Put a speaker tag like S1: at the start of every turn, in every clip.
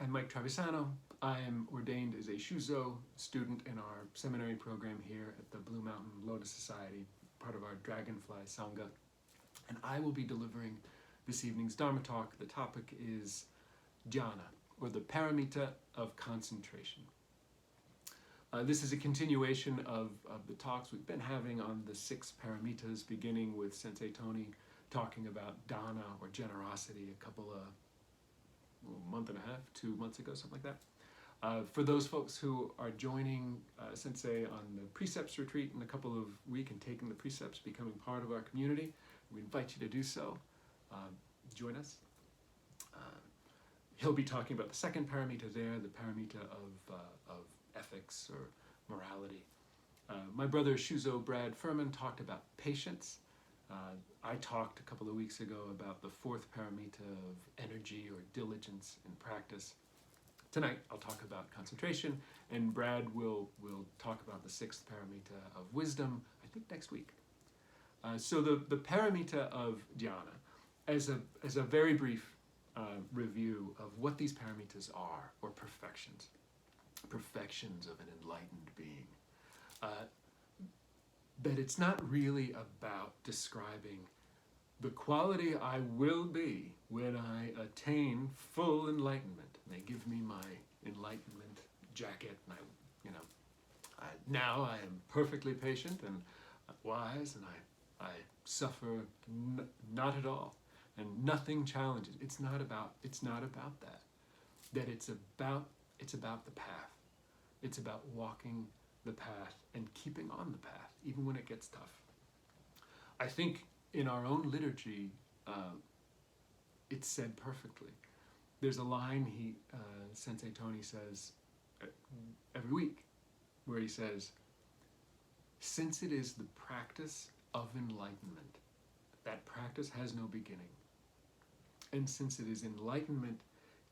S1: I'm Mike Travisano. I am ordained as a Shuzo student in our seminary program here at the Blue Mountain Lotus Society, part of our Dragonfly Sangha. And I will be delivering this evening's Dharma talk. The topic is dhyana, or the paramita of concentration. This is a continuation of the talks we've been having on the 6 paramitas, beginning with Sensei Tony talking about dhyana, or generosity, a couple of month and a half, 2 months ago, something like that. For those folks who are joining Sensei on the precepts retreat in a couple of weeks and taking the precepts, becoming part of our community, we invite you to do so. Join us. He'll be talking about the second paramita there, the paramita of ethics or morality. My brother Shuzo Brad Furman talked about patience. I talked a couple of weeks ago about the 4th paramita of energy or diligence in practice. Tonight I'll talk about concentration, and Brad will talk about the 6th paramita of wisdom, I think next week. So the paramita of dhyana, as a very brief review of what these paramitas are, or perfections of an enlightened being. That it's not really about describing the quality I will be when I attain full enlightenment. They give me my enlightenment jacket, and now I am perfectly patient and wise, and I suffer not at all, and nothing challenges. It's not about that. That it's about the path. It's about walking the path and keeping on the path, even when it gets tough. I think in our own liturgy, it's said perfectly. There's a line Sensei Tony says every week, where he says, since it is the practice of enlightenment, that practice has no beginning. And since it is enlightenment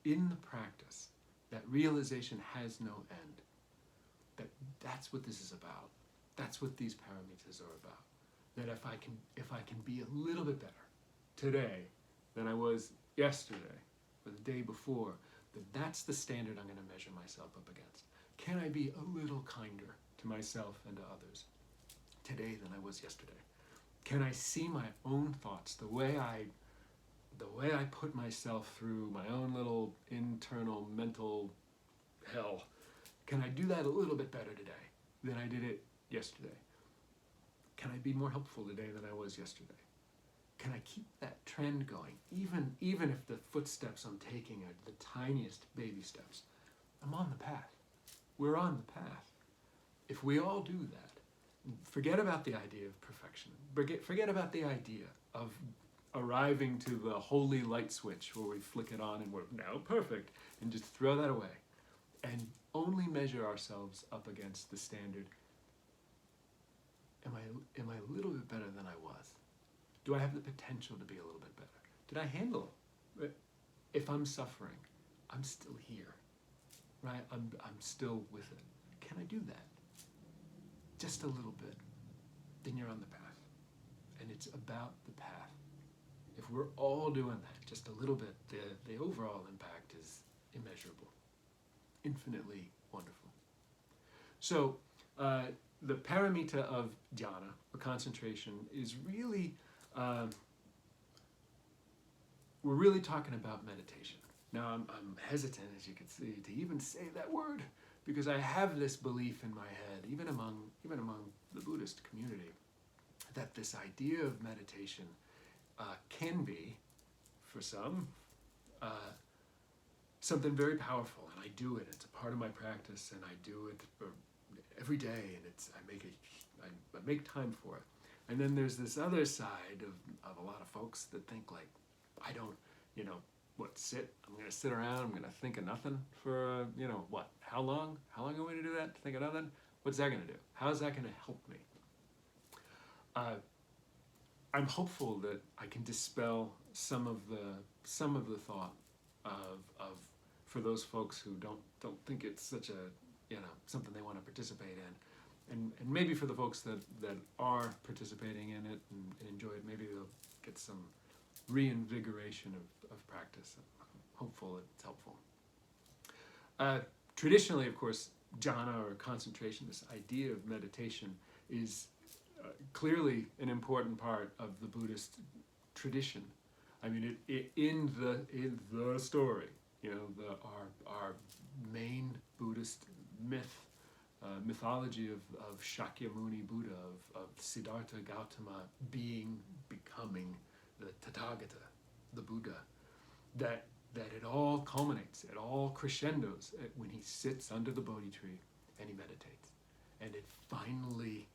S1: in the practice, that realization has no end. That's what this is about. That's what these paramitas are about. That if I can be a little bit better today than I was yesterday or the day before, that's the standard I'm going to measure myself up against. Can I be a little kinder to myself and to others today than I was yesterday? Can I see my own thoughts, the way I put myself through my own little internal mental hell? Can I do that a little bit better today than I did it yesterday? Can I be more helpful today than I was yesterday? Can I keep that trend going, even if the footsteps I'm taking are the tiniest baby steps? I'm on the path. We're on the path. If we all do that, forget about the idea of perfection. Forget about the idea of arriving to the holy light switch where we flick it on and we're now perfect, and just throw that away. And only measure ourselves up against the standard. Am I a little bit better than I was? Do I have the potential to be a little bit better? Did I handle it? If I'm suffering, I'm still here, right? I'm still with it. Can I do that? Just a little bit. Then you're on the path. And it's about the path. If we're all doing that, just a little bit, the overall impact is immeasurable. Infinitely wonderful. So the paramita of dhyana, or concentration, is really, we're really talking about meditation. Now I'm hesitant, as you can see, to even say that word, because I have this belief in my head, even among the Buddhist community, that this idea of meditation can be, for some, something very powerful, and I do it. It's a part of my practice, and I do it every day, and I make time for it. And then there's this other side of a lot of folks that think, like, I don't, sit. I'm going to sit around. I'm going to think of nothing for what? How long? How long are we going to do that? Think of nothing? What's that going to do? How's that going to help me? I'm hopeful that I can dispel some of the thought of for those folks who don't think it's such a something they want to participate in, and maybe for the folks that are participating in it and enjoy it, maybe they'll get some reinvigoration of practice. I'm hopeful it's helpful. Traditionally, of course, dhyana or concentration, this idea of meditation, is clearly an important part of the Buddhist tradition. I mean, in the story, our main Buddhist mythology of Shakyamuni Buddha, of Siddhartha Gautama becoming the Tathagata, the Buddha, that it all culminates, it all crescendos when he sits under the Bodhi tree and he meditates, and it finally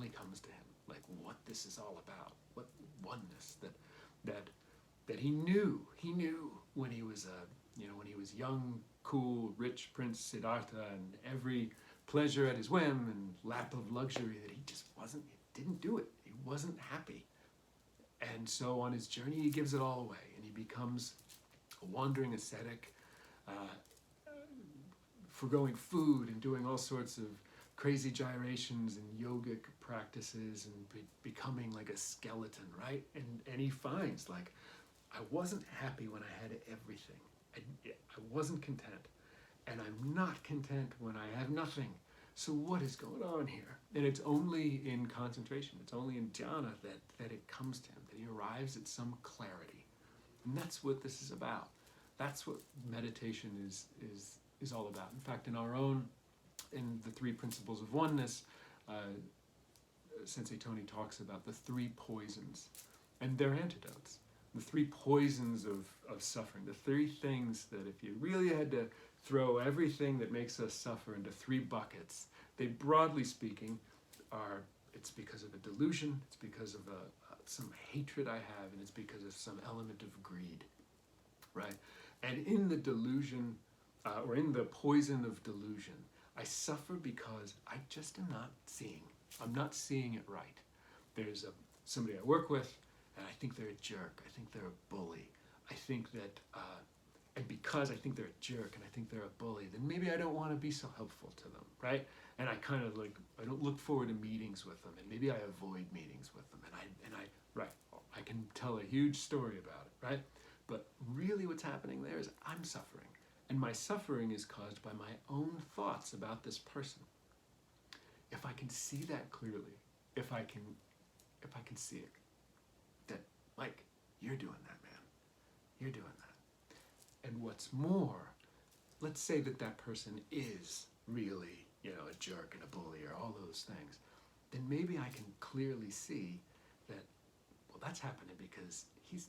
S1: comes to him, like what this is all about, what oneness that he knew when he was when he was young, cool, rich Prince Siddhartha, and every pleasure at his whim and lap of luxury, that he just didn't do it. He wasn't happy. And so on his journey, he gives it all away, and he becomes a wandering ascetic, forgoing food and doing all sorts of crazy gyrations and yogic practices and becoming like a skeleton, right? And he finds, like, I wasn't happy when I had everything. I wasn't content. And I'm not content when I have nothing. So what is going on here? And it's only in concentration, it's only in dhyana that it comes to him, that he arrives at some clarity. And that's what this is about. That's what meditation is all about. In fact, in the Three Principles of Oneness, Sensei Tony talks about the three poisons and their antidotes. The three poisons of suffering, the three things that if you really had to throw everything that makes us suffer into three buckets, they, broadly speaking, it's because of a delusion, it's because of some hatred I have, and it's because of some element of greed, right? And in the delusion, or in the poison of delusion, I suffer because I just am not seeing. I'm not seeing it right. There's somebody I work with, and I think they're a jerk. I think they're a bully. I think that, and because I think they're a jerk and I think they're a bully, then maybe I don't want to be so helpful to them, right? And I kind of I don't look forward to meetings with them, and maybe I avoid meetings with them, I can tell a huge story about it, right? But really what's happening there is I'm suffering, and my suffering is caused by my own thoughts about this person. If I can see that clearly, if I can see it, that, Mike, you're doing that, man. You're doing that. And what's more, let's say that person is really, a jerk and a bully or all those things, then maybe I can clearly see that, well, that's happening because he's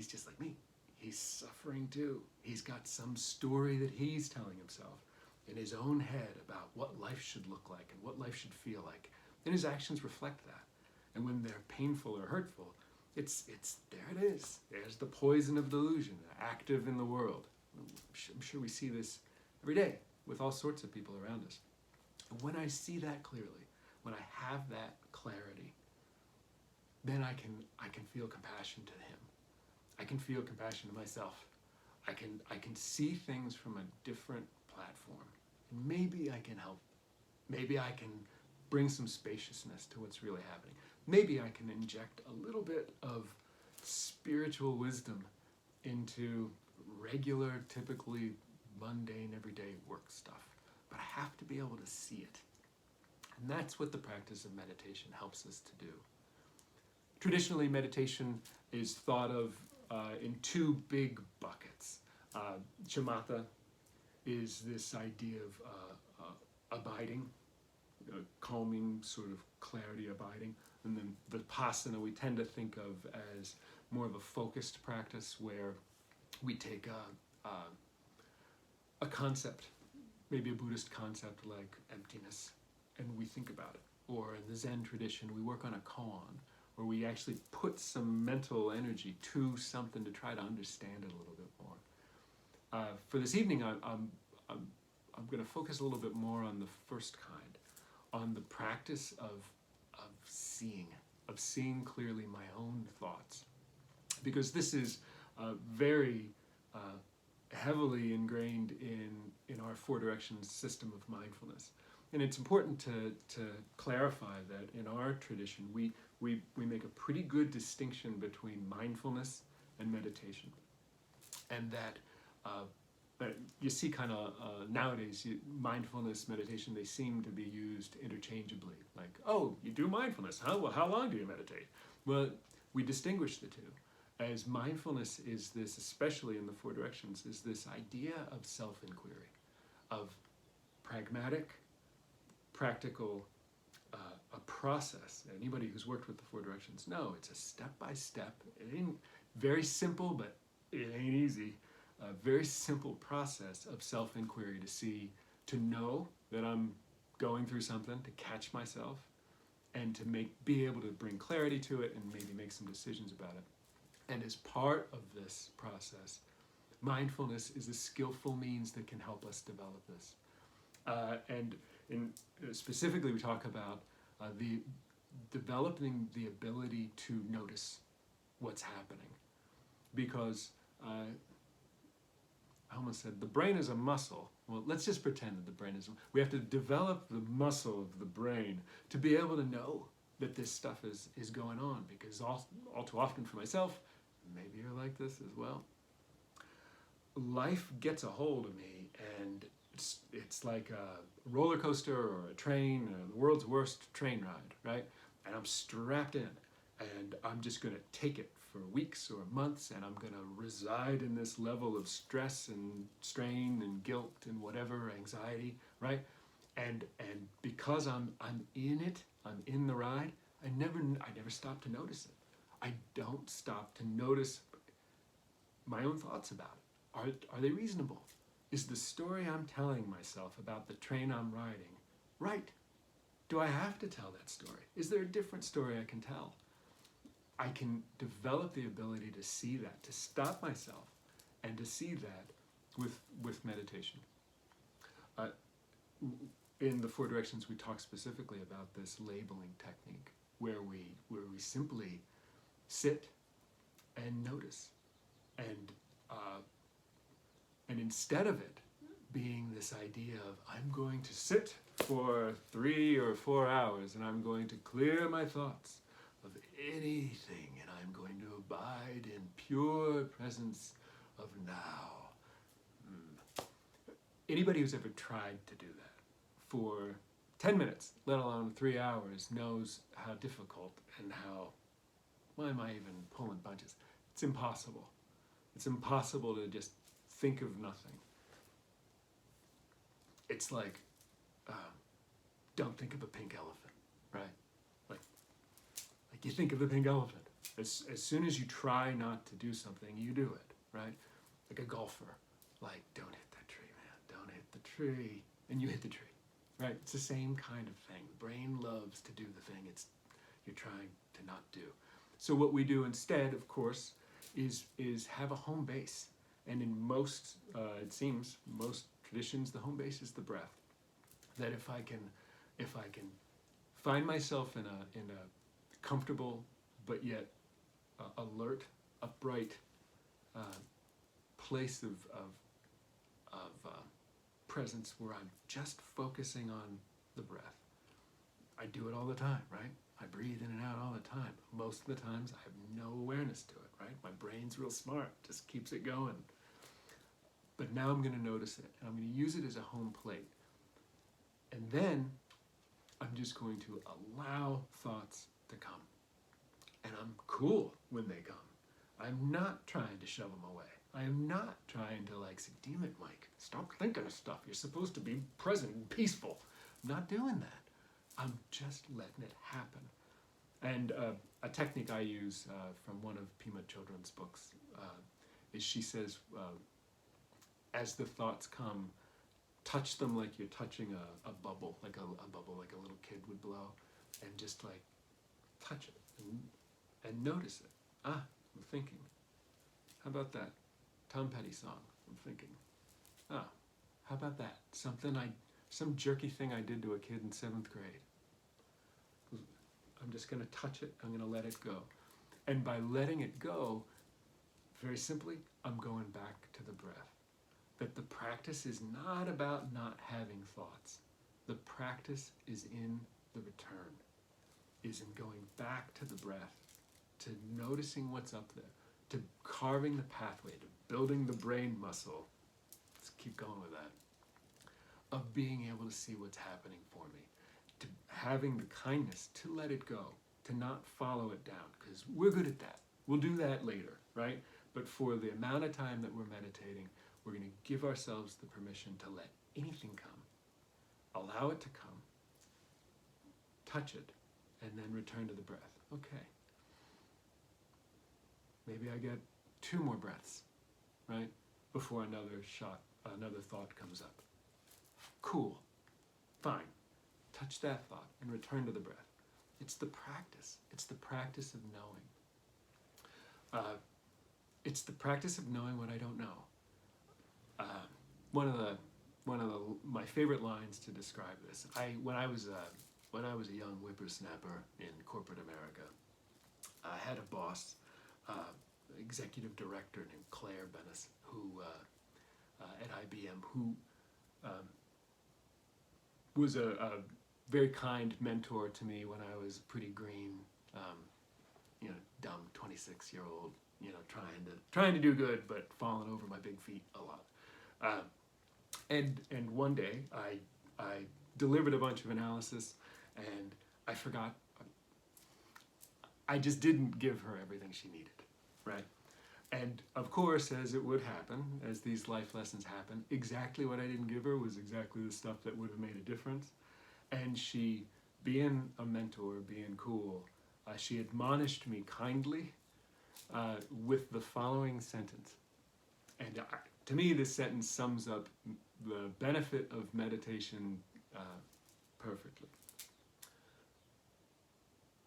S1: just like me. He's suffering too. He's got some story that he's telling himself in his own head about what life should look like and what life should feel like. And his actions reflect that. And when they're painful or hurtful, it's there it is. There's the poison of delusion, active in the world. I'm sure we see this every day with all sorts of people around us. And when I see that clearly, when I have that clarity, then I can feel compassion to him. I can feel compassion to myself. I can see things from a different platform. And maybe I can help. Maybe I can bring some spaciousness to what's really happening. Maybe I can inject a little bit of spiritual wisdom into regular, typically mundane, everyday work stuff. But I have to be able to see it. And that's what the practice of meditation helps us to do. Traditionally, meditation is thought of in two big buckets. Shamatha is this idea of abiding, calming, sort of clarity abiding. And then Vipassana we tend to think of as more of a focused practice where we take a concept, maybe a Buddhist concept like emptiness, and we think about it. Or in the Zen tradition, we work on a koan, where we actually put some mental energy to something to try to understand it a little bit more. For this evening, I'm going to focus a little bit more on the first kind, on the practice of seeing clearly my own thoughts, because this is very heavily ingrained in our Four Directions system of mindfulness. And it's important to clarify that in our tradition, we make a pretty good distinction between mindfulness and meditation. And that you see kind of nowadays, mindfulness, meditation, they seem to be used interchangeably. Like, oh, you do mindfulness, huh? Well, how long do you meditate? Well, we distinguish the two. As mindfulness is this, especially in the Four Directions, is this idea of self-inquiry, of pragmatic, practical, a process. Anybody who's worked with the Four Directions know it's a step-by-step. It ain't very simple, but it ain't easy. A very simple process of self-inquiry to know that I'm going through something, to catch myself, and to be able to bring clarity to it and maybe make some decisions about it. And as part of this process, mindfulness is a skillful means that can help us develop this. Specifically, we talk about the developing the ability to notice what's happening, because I almost said the brain is a muscle. Well, let's just pretend that the brain is. We have to develop the muscle of the brain to be able to know that this stuff is going on, because all too often for myself, maybe you're like this as well, life gets a hold of me, and it's like a roller coaster or a train, the world's worst train ride, right? And I'm strapped in, and I'm just going to take it for weeks or months, and I'm going to reside in this level of stress and strain and guilt and whatever, anxiety, right? And because I'm in it, I'm in the ride, I never stop to notice it. I don't stop to notice my own thoughts about it. Are they reasonable? Is the story I'm telling myself about the train I'm riding right? Do I have to tell that story? Is there a different story I can tell? I can develop the ability to see that, to stop myself, and to see that with meditation. In the Four Directions, we talk specifically about this labeling technique, where we simply sit and notice, and instead of it being this idea of I'm going to sit for 3 or 4 hours and I'm going to clear my thoughts of anything, and I'm going to abide in pure presence of now. Anybody who's ever tried to do that for 10 minutes, let alone 3 hours, knows how difficult and how, why am I even pulling punches? It's impossible. It's impossible to just think of nothing. It's like, don't think of a pink elephant, right? Like you think of the pink elephant. As soon as you try not to do something, you do it, right? Like a golfer, like, don't hit that tree, man, don't hit the tree, and you hit the tree, right? It's the same kind of thing. The brain loves to do the thing you're trying to not do. So what we do instead, of course, is have a home base. And in most, it seems, most traditions, the home base is the breath. That if I can find myself in a comfortable but yet alert, upright place of presence where I'm just focusing on the breath. I do it all the time, right? I breathe in and out all the time. Most of the times I have no awareness to it, right? My brain's real smart, just keeps it going. But now I'm going to notice it, and I'm going to use it as a home plate. And then I'm just going to allow thoughts to come. And I'm cool when they come. I'm not trying to shove them away. I am not trying to say, damn it, Mike, stop thinking of stuff. You're supposed to be present and peaceful. I'm not doing that. I'm just letting it happen. And a technique I use from one of Pema Chodron's books is she says, as the thoughts come, touch them like you're touching a bubble, like a bubble like a little kid would blow, and just touch it and notice it. I'm thinking. How about that Tom Petty song? I'm thinking. How about that? Some jerky thing I did to a kid in 7th grade. I'm just going to touch it. I'm going to let it go. And by letting it go, very simply, I'm going back to the breath. That the practice is not about not having thoughts. The practice is in the return, is in going back to the breath, to noticing what's up there, to carving the pathway, to building the brain muscle. It's keep going with that, of being able to see what's happening for me, to having the kindness to let it go, to not follow it down, because we're good at that. We'll do that later, right? But for the amount of time that we're meditating, we're going to give ourselves the permission to let anything come, allow it to come, touch it, and then return to the breath. Okay. Maybe I get 2 more breaths, right? Before another thought comes up. Cool. Fine. Touch that thought and return to the breath. It's the practice. It's the practice of knowing. It's the practice of knowing what I don't know. One of my favorite lines to describe this. When I was a young whippersnapper in corporate America, I had a boss, executive director named Claire Bennis, who at IBM, who was a very kind mentor to me when I was pretty green, dumb 26-year-old, trying to do good, but falling over my big feet a lot. And one day I delivered a bunch of analysis, and I forgot. I just didn't give her everything she needed, right? And of course, as it would happen, as these life lessons happen, exactly what I didn't give her was exactly the stuff that would have made a difference. And she, being a mentor, being cool, she admonished me kindly with the following sentence. And to me, this sentence sums up the benefit of meditation perfectly.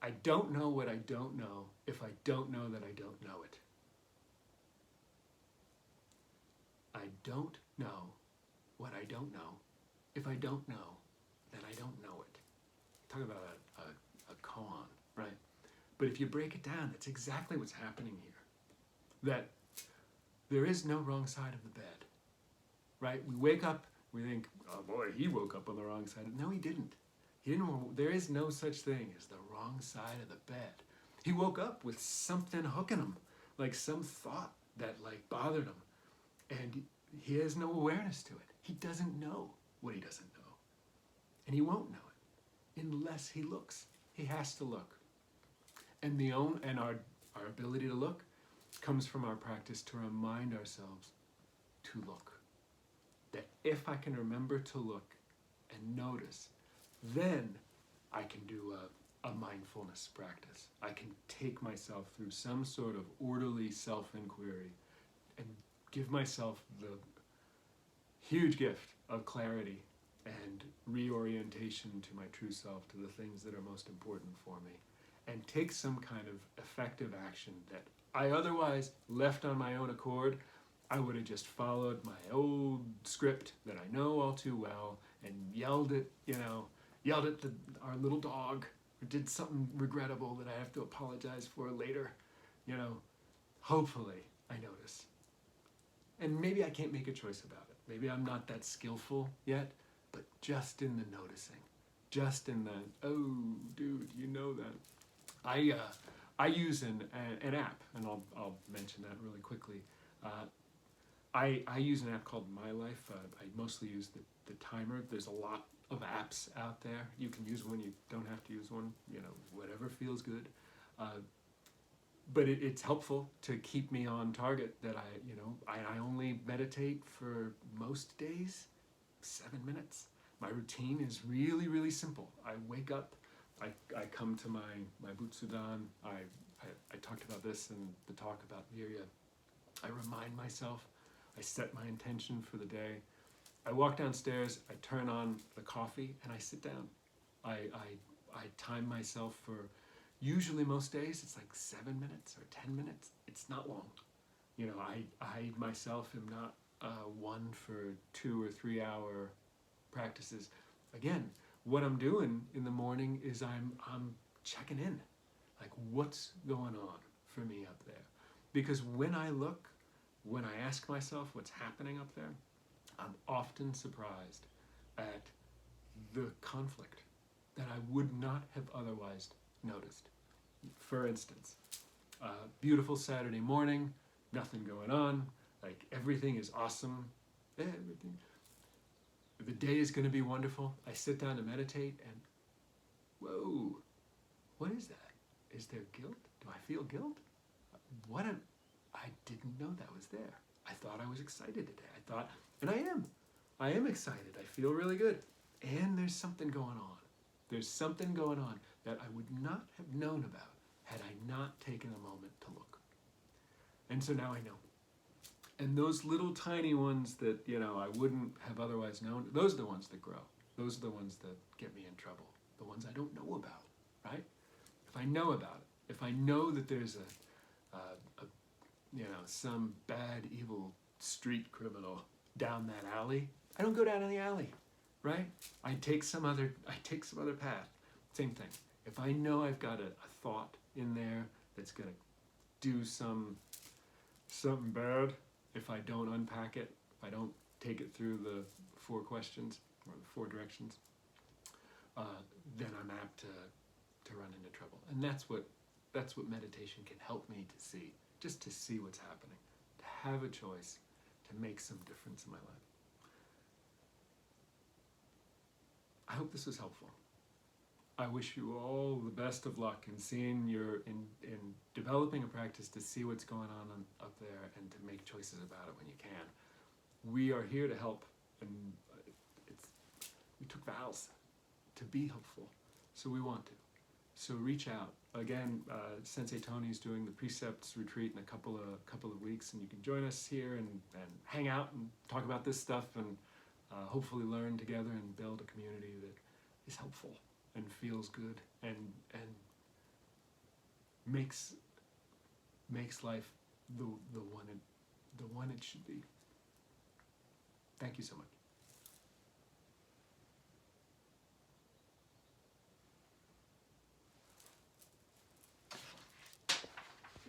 S1: I don't know what I don't know if I don't know that I don't know it. I don't know what I don't know if I don't know that I don't know it. Talk about a koan, right? But if you break it down, that's exactly what's happening here. That there is no wrong side of the bed, right? We wake up, we think, oh boy, he woke up on the wrong side. No, he didn't. There is no such thing as the wrong side of the bed. He woke up with something hooking him, like some thought that bothered him. And he has no awareness to it. He doesn't know what he doesn't know. And he won't know it unless he looks. He has to look. And our ability to look comes from our practice to remind ourselves to look. That if I can remember to look and notice, then I can do a mindfulness practice. I can take myself through some sort of orderly self-inquiry and give myself the huge gift of clarity and reorientation to my true self, to the things that are most important for me, and take some kind of effective action that I otherwise left on my own accord. I would have just followed my old script that I know all too well and yelled at our little dog, or did something regrettable that I have to apologize for later. Hopefully I notice. And maybe I can't make a choice about it. Maybe I'm not that skillful yet, but just in the noticing, just in the, oh, dude, you know that. I use an app, and I'll mention that really quickly. I use an app called My Life. I mostly use the timer. There's a lot of apps out there. You can use one, you don't have to use one, whatever feels good. But it's helpful to keep me on target that I only meditate for most days, 7 minutes. My routine is really, really simple. I wake up, I come to my Butsudan. I talked about this in the talk about Virya. I remind myself, I set my intention for the day. I walk downstairs, I turn on the coffee, and I sit down. I time myself for, usually most days, it's 7 minutes or 10 minutes. It's not long. I myself am not one for 2 or 3 hour practices. Again, what I'm doing in the morning is I'm checking in. What's going on for me up there? Because when I ask myself what's happening up there, I'm often surprised at the conflict that I would not have otherwise noticed. For instance, beautiful Saturday morning, nothing going on, everything is awesome, everything. The day is going to be wonderful. I sit down to meditate and, whoa, what is that? Is there guilt? Do I feel guilt? I didn't know that was there. I thought I was excited today. I thought, and I am. I am excited. I feel really good. And there's something going on. There's something going on that I would not have known about had I not taken a moment to look. And so now I know. And those little tiny ones that, I wouldn't have otherwise known, those are the ones that grow. Those are the ones that get me in trouble. The ones I don't know about, right? If I know about it, if I know that there's some bad, evil street criminal down that alley, I don't go down in the alley, right? I take some other path. Same thing. If I know I've got a thought in there that's going to do something bad, if I don't unpack it, if I don't take it through the 4 questions or the 4 directions, then I'm apt to run into trouble. And that's what meditation can help me to see, just to see what's happening, to have a choice, to make some difference in my life. I hope this was helpful. I wish you all the best of luck in seeing in developing a practice to see what's going on up there and to make choices about it when you can. We are here to help, and we took vows to be helpful, so we want to. So reach out. Again, Sensei Tony is doing the Precepts retreat in a couple of weeks, and you can join us here and hang out and talk about this stuff and hopefully learn together and build a community that is helpful and feels good and makes life the one it should be. Thank you so much.